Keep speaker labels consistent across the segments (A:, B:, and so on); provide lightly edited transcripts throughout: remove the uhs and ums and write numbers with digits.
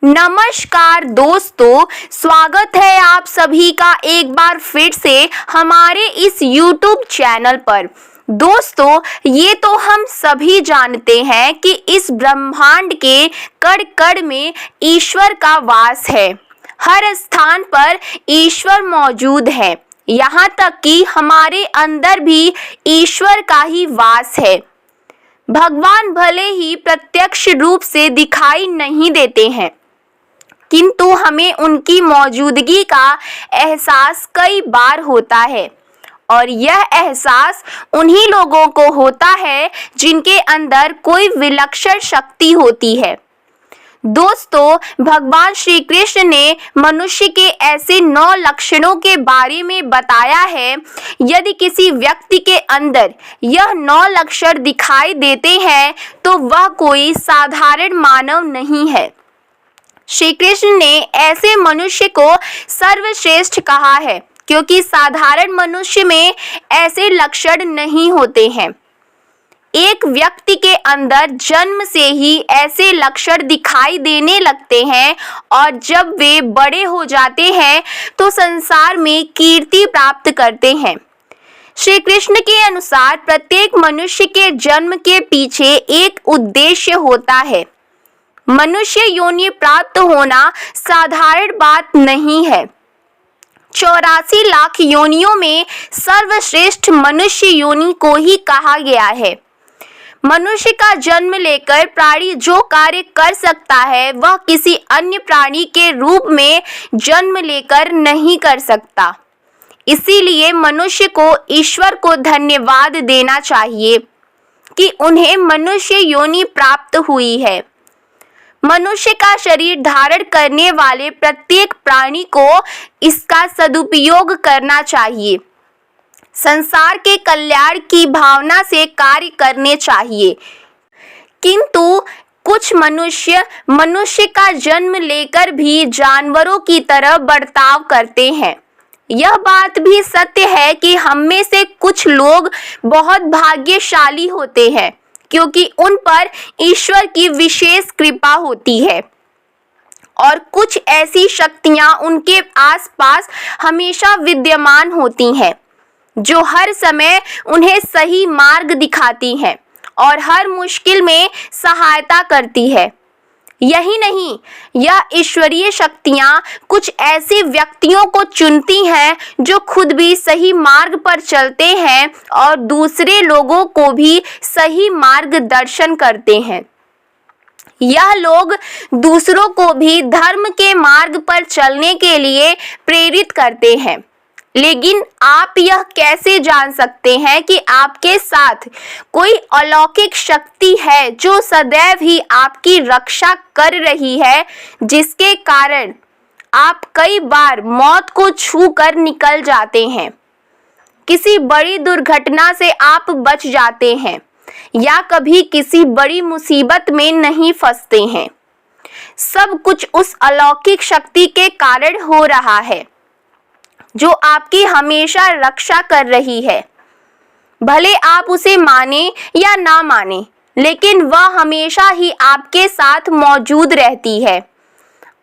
A: नमस्कार दोस्तों, स्वागत है आप सभी का एक बार फिर से हमारे इस YouTube चैनल पर। दोस्तों, ये तो हम सभी जानते हैं कि इस ब्रह्मांड के कण कण में ईश्वर का वास है। हर स्थान पर ईश्वर मौजूद है, यहाँ तक कि हमारे अंदर भी ईश्वर का ही वास है। भगवान भले ही प्रत्यक्ष रूप से दिखाई नहीं देते हैं, किंतु हमें उनकी मौजूदगी का एहसास कई बार होता है और यह एहसास उन्हीं लोगों को होता है जिनके अंदर कोई विलक्षण शक्ति होती है। दोस्तों, भगवान श्री कृष्ण ने मनुष्य के ऐसे 9 लक्षणों के बारे में बताया है। यदि किसी व्यक्ति के अंदर यह 9 लक्षण दिखाई देते हैं तो वह कोई साधारण मानव नहीं है। श्री कृष्ण ने ऐसे मनुष्य को सर्वश्रेष्ठ कहा है, क्योंकि साधारण मनुष्य में ऐसे लक्षण नहीं होते हैं। एक व्यक्ति के अंदर जन्म से ही ऐसे लक्षण दिखाई देने लगते हैं और जब वे बड़े हो जाते हैं तो संसार में कीर्ति प्राप्त करते हैं। श्री कृष्ण के अनुसार प्रत्येक मनुष्य के जन्म के पीछे एक उद्देश्य होता है। मनुष्य योनि प्राप्त होना साधारण बात नहीं है। 84 लाख योनियों में सर्वश्रेष्ठ मनुष्य योनि को ही कहा गया है। मनुष्य का जन्म लेकर प्राणी जो कार्य कर सकता है वह किसी अन्य प्राणी के रूप में जन्म लेकर नहीं कर सकता। इसीलिए मनुष्य को ईश्वर को धन्यवाद देना चाहिए कि उन्हें मनुष्य योनि प्राप्त हुई है। मनुष्य का शरीर धारण करने वाले प्रत्येक प्राणी को इसका सदुपयोग करना चाहिए। संसार के कल्याण की भावना से कार्य करने चाहिए, किंतु कुछ मनुष्य का जन्म लेकर भी जानवरों की तरह बर्ताव करते हैं। यह बात भी सत्य है कि हम में से कुछ लोग बहुत भाग्यशाली होते हैं, क्योंकि उन पर ईश्वर की विशेष कृपा होती है और कुछ ऐसी शक्तियां उनके आसपास हमेशा विद्यमान होती हैं जो हर समय उन्हें सही मार्ग दिखाती हैं और हर मुश्किल में सहायता करती है। यही नहीं, यह ईश्वरीय शक्तियां कुछ ऐसे व्यक्तियों को चुनती हैं जो खुद भी सही मार्ग पर चलते हैं और दूसरे लोगों को भी सही मार्गदर्शन करते हैं। यह लोग दूसरों को भी धर्म के मार्ग पर चलने के लिए प्रेरित करते हैं। लेकिन आप यह कैसे जान सकते हैं कि आपके साथ कोई अलौकिक शक्ति है जो सदैव ही आपकी रक्षा कर रही है, जिसके कारण आप कई बार मौत को छू कर निकल जाते हैं, किसी बड़ी दुर्घटना से आप बच जाते हैं या कभी किसी बड़ी मुसीबत में नहीं फंसते हैं। सब कुछ उस अलौकिक शक्ति के कारण हो रहा है जो आपकी हमेशा रक्षा कर रही है। भले आप उसे माने या ना माने, लेकिन वह हमेशा ही आपके साथ मौजूद रहती है।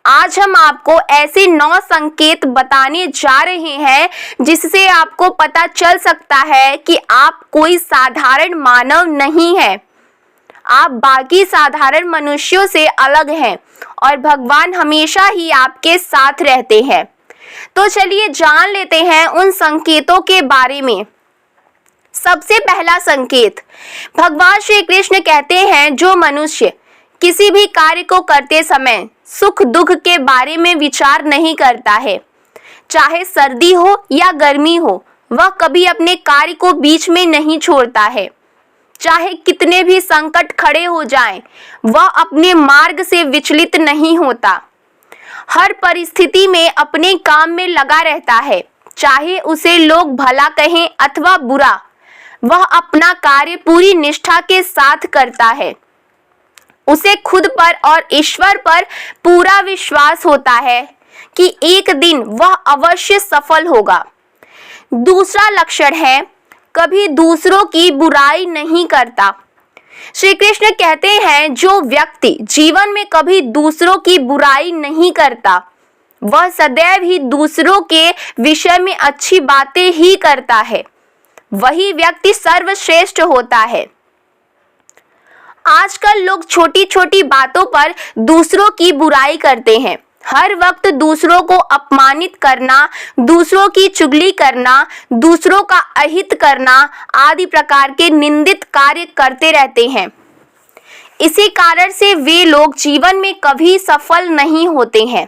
A: आज हम आपको ऐसे 9 संकेत बताने जा रहे हैं जिससे आपको पता चल सकता है कि आप कोई साधारण मानव नहीं हैं। आप बाकी साधारण मनुष्यों से अलग हैं और भगवान हमेशा ही आपके साथ रहते हैं। तो चलिए जान लेते हैं उन संकेतों के बारे में। सबसे पहला संकेत, भगवान श्री कृष्ण कहते हैं जो मनुष्य किसी भी कार्य को करते समय सुख दुख के बारे में विचार नहीं करता है, चाहे सर्दी हो या गर्मी हो, वह कभी अपने कार्य को बीच में नहीं छोड़ता है। चाहे कितने भी संकट खड़े हो जाएं, वह अपने मार्ग से विचलित नहीं होता। हर परिस्थिति में अपने काम में लगा रहता है, चाहे उसे लोग भला कहें अथवा बुरा। वह अपना कार्य पूरी निष्ठा के साथ करता है। उसे खुद पर और ईश्वर पर पूरा विश्वास होता है कि एक दिन वह अवश्य सफल होगा। दूसरा लक्षण है, कभी दूसरों की बुराई नहीं करता। श्री कृष्ण कहते हैं जो व्यक्ति जीवन में कभी दूसरों की बुराई नहीं करता, वह सदैव ही दूसरों के विषय में अच्छी बातें ही करता है, वही व्यक्ति सर्वश्रेष्ठ होता है। आजकल लोग छोटी छोटी बातों पर दूसरों की बुराई करते हैं। हर वक्त दूसरों को अपमानित करना, दूसरों की चुगली करना, दूसरों का अहित करना आदि प्रकार के निंदित कार्य करते रहते हैं। इसी कारण से वे लोग जीवन में कभी सफल नहीं होते हैं।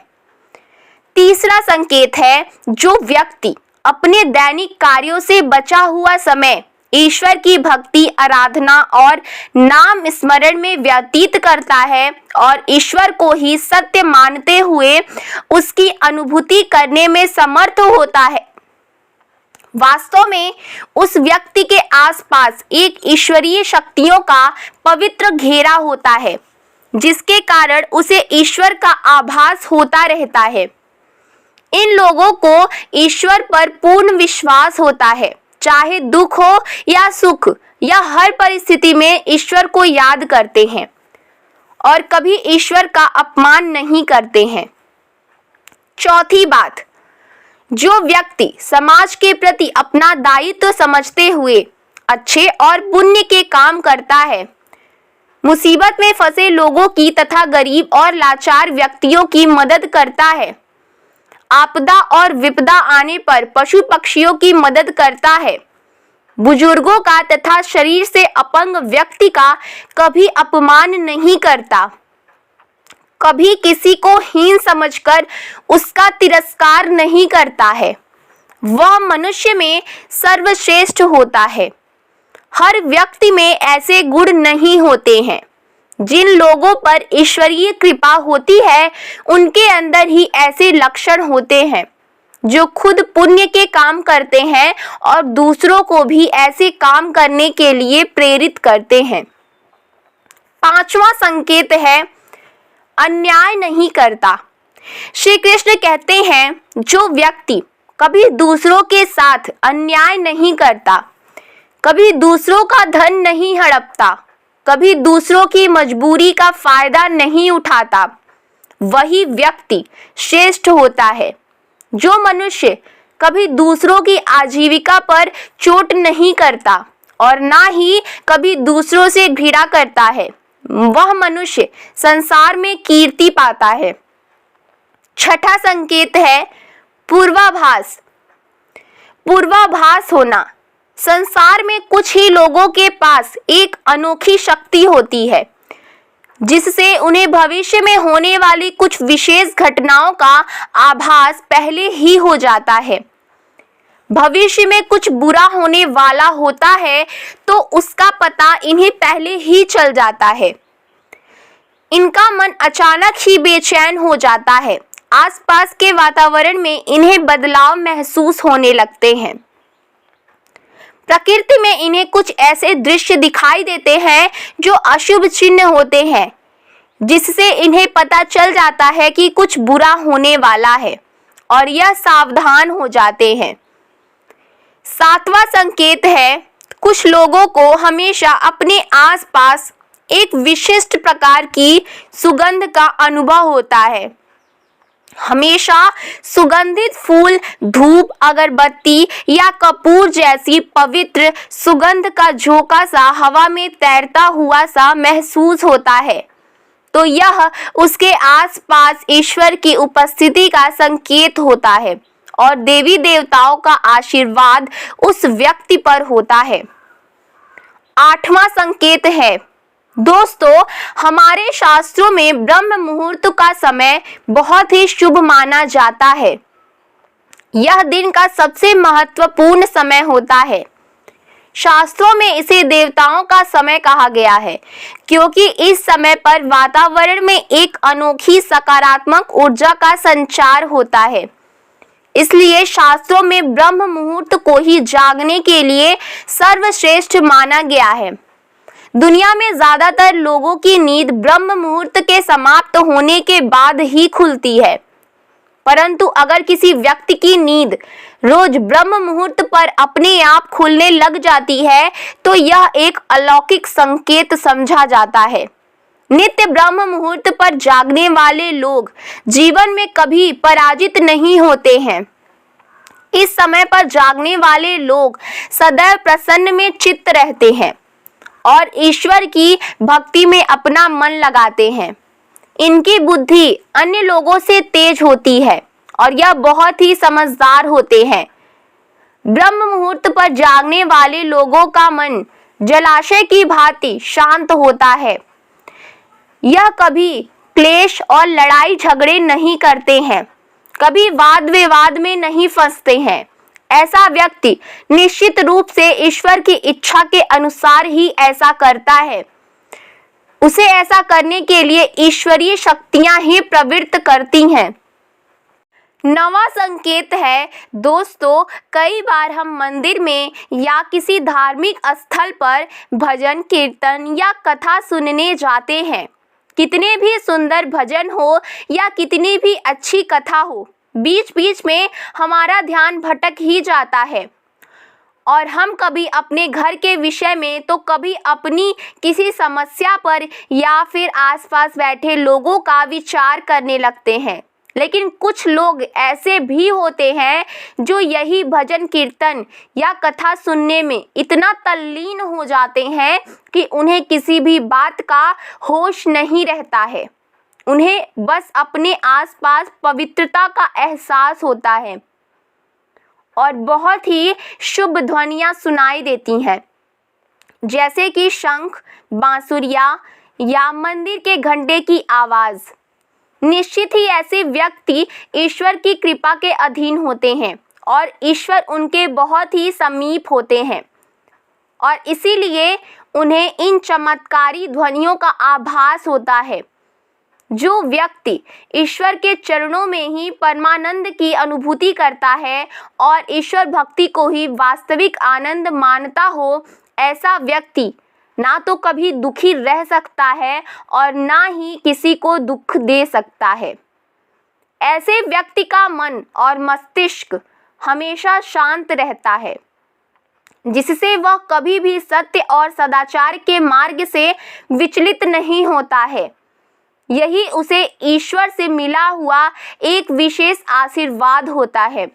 A: तीसरा संकेत है, जो व्यक्ति अपने दैनिक कार्यों से बचा हुआ समय ईश्वर की भक्ति, आराधना और नाम स्मरण में व्यतीत करता है और ईश्वर को ही सत्य मानते हुए उसकी अनुभूति करने में समर्थ होता है, वास्तव में उस व्यक्ति के आसपास एक ईश्वरीय शक्तियों का पवित्र घेरा होता है, जिसके कारण उसे ईश्वर का आभास होता रहता है। इन लोगों को ईश्वर पर पूर्ण विश्वास होता है, चाहे दुख हो या सुख या हर परिस्थिति में ईश्वर को याद करते हैं और कभी ईश्वर का अपमान नहीं करते हैं। चौथी बात, जो व्यक्ति समाज के प्रति अपना दायित्व समझते हुए अच्छे और पुण्य के काम करता है, मुसीबत में फंसे लोगों की तथा गरीब और लाचार व्यक्तियों की मदद करता है, आपदा और विपदा आने पर पशु पक्षियों की मदद करता है, बुजुर्गों का तथा शरीर से अपंग व्यक्ति का कभी अपमान नहीं करता, कभी किसी को हीन समझकर उसका तिरस्कार नहीं करता है, वह मनुष्य में सर्वश्रेष्ठ होता है। हर व्यक्ति में ऐसे गुण नहीं होते हैं। जिन लोगों पर ईश्वरीय कृपा होती है, उनके अंदर ही ऐसे लक्षण होते हैं जो खुद पुण्य के काम करते हैं और दूसरों को भी ऐसे काम करने के लिए प्रेरित करते हैं। पांचवा संकेत है, अन्याय नहीं करता। श्री कृष्ण कहते हैं, जो व्यक्ति कभी दूसरों के साथ अन्याय नहीं करता, कभी दूसरों का धन नहीं हड़पता, कभी दूसरों की मजबूरी का फायदा नहीं उठाता, वही व्यक्ति श्रेष्ठ होता है। जो मनुष्य कभी दूसरों की आजीविका पर चोट नहीं करता और ना ही कभी दूसरों से घृणा करता है, वह मनुष्य संसार में कीर्ति पाता है। छठा संकेत है, पूर्वाभास। पूर्वाभास होना। संसार में कुछ ही लोगों के पास एक अनोखी शक्ति होती है, जिससे उन्हें भविष्य में होने वाली कुछ विशेष घटनाओं का आभास पहले ही हो जाता है। भविष्य में कुछ बुरा होने वाला होता है तो उसका पता इन्हें पहले ही चल जाता है। इनका मन अचानक ही बेचैन हो जाता है। आसपास के वातावरण में इन्हें बदलाव महसूस होने लगते हैं। प्रकृति में इन्हें कुछ ऐसे दृश्य दिखाई देते हैं जो अशुभ चिन्ह होते हैं, जिससे इन्हें पता चल जाता है कि कुछ बुरा होने वाला है और यह सावधान हो जाते हैं। सातवां संकेत है, कुछ लोगों को हमेशा अपने आसपास एक विशिष्ट प्रकार की सुगंध का अनुभव होता है। हमेशा सुगंधित फूल, धूप, अगरबत्ती या कपूर जैसी पवित्र सुगंध का झोंका सा हवा में तैरता हुआ सा महसूस होता है, तो यह उसके आसपास ईश्वर की उपस्थिति का संकेत होता है और देवी देवताओं का आशीर्वाद उस व्यक्ति पर होता है। आठवां संकेत है, दोस्तों, हमारे शास्त्रों में ब्रह्म मुहूर्त का समय बहुत ही शुभ माना जाता है। यह दिन का सबसे महत्वपूर्ण समय होता है। शास्त्रों में इसे देवताओं का समय कहा गया है, क्योंकि इस समय पर वातावरण में एक अनोखी सकारात्मक ऊर्जा का संचार होता है। इसलिए शास्त्रों में ब्रह्म मुहूर्त को ही जागने के लिए सर्वश्रेष्ठ माना गया है। दुनिया में ज्यादातर लोगों की नींद ब्रह्म मुहूर्त के समाप्त होने के बाद ही खुलती है। परंतु अगर किसी व्यक्ति की नींद रोज ब्रह्म मुहूर्त पर अपने आप खुलने लग जाती है तो यह एक अलौकिक संकेत समझा जाता है। नित्य ब्रह्म मुहूर्त पर जागने वाले लोग जीवन में कभी पराजित नहीं होते हैं। इस समय पर जागने वाले लोग सदैव प्रसन्न में चित्त रहते हैं और ईश्वर की भक्ति में अपना मन लगाते हैं। इनकी बुद्धि अन्य लोगों से तेज होती है और यह बहुत ही समझदार होते हैं। ब्रह्म मुहूर्त पर जागने वाले लोगों का मन जलाशय की भांति शांत होता है। यह कभी क्लेश और लड़ाई झगड़े नहीं करते हैं, कभी वाद विवाद में नहीं फंसते हैं। ऐसा व्यक्ति निश्चित रूप से ईश्वर की इच्छा के अनुसार ही ऐसा करता है। उसे ऐसा करने के लिए ईश्वरीय शक्तियां ही प्रवृत्त करती हैं। नवा संकेत है दोस्तों, कई बार हम मंदिर में या किसी धार्मिक स्थल पर भजन कीर्तन या कथा सुनने जाते हैं। कितने भी सुंदर भजन हो या कितनी भी अच्छी कथा हो, बीच बीच में हमारा ध्यान भटक ही जाता है और हम कभी अपने घर के विषय में तो कभी अपनी किसी समस्या पर या फिर आसपास बैठे लोगों का विचार करने लगते हैं। लेकिन कुछ लोग ऐसे भी होते हैं जो यही भजन कीर्तन या कथा सुनने में इतना तल्लीन हो जाते हैं कि उन्हें किसी भी बात का होश नहीं रहता है। उन्हें बस अपने आसपास पवित्रता का एहसास होता है और बहुत ही शुभ ध्वनियां सुनाई देती हैं, जैसे कि शंख, बांसुरिया या मंदिर के घंटे की आवाज। निश्चित ही ऐसे व्यक्ति ईश्वर की कृपा के अधीन होते हैं और ईश्वर उनके बहुत ही समीप होते हैं और इसीलिए उन्हें इन चमत्कारी ध्वनियों का आभास होता है। जो व्यक्ति ईश्वर के चरणों में ही परमानंद की अनुभूति करता है और ईश्वर भक्ति को ही वास्तविक आनंद मानता हो, ऐसा व्यक्ति ना तो कभी दुखी रह सकता है और ना ही किसी को दुख दे सकता है। ऐसे व्यक्ति का मन और मस्तिष्क हमेशा शांत रहता है, जिससे वह कभी भी सत्य और सदाचार के मार्ग से विचलित नहीं होता है। यही उसे ईश्वर से मिला हुआ एक विशेष आशीर्वाद होता है,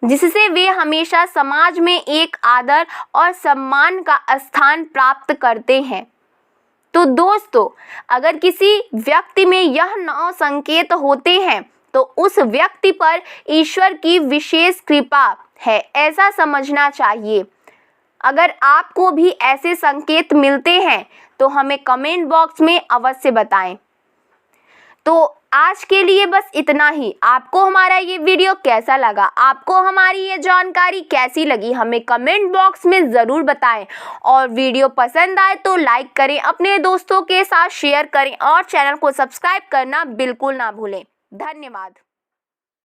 A: जिससे वे हमेशा समाज में एक आदर और सम्मान का स्थान प्राप्त करते हैं। तो दोस्तों, अगर किसी व्यक्ति में यह 9 संकेत होते हैं तो उस व्यक्ति पर ईश्वर की विशेष कृपा है, ऐसा समझना चाहिए। अगर आपको भी ऐसे संकेत मिलते हैं तो हमें कमेंट बॉक्स में अवश्य बताएं। तो आज के लिए बस इतना ही। आपको हमारा ये वीडियो कैसा लगा, आपको हमारी ये जानकारी कैसी लगी, हमें कमेंट बॉक्स में ज़रूर बताएं। और वीडियो पसंद आए तो लाइक करें, अपने दोस्तों के साथ शेयर करें और चैनल को सब्सक्राइब करना बिल्कुल ना भूलें। धन्यवाद।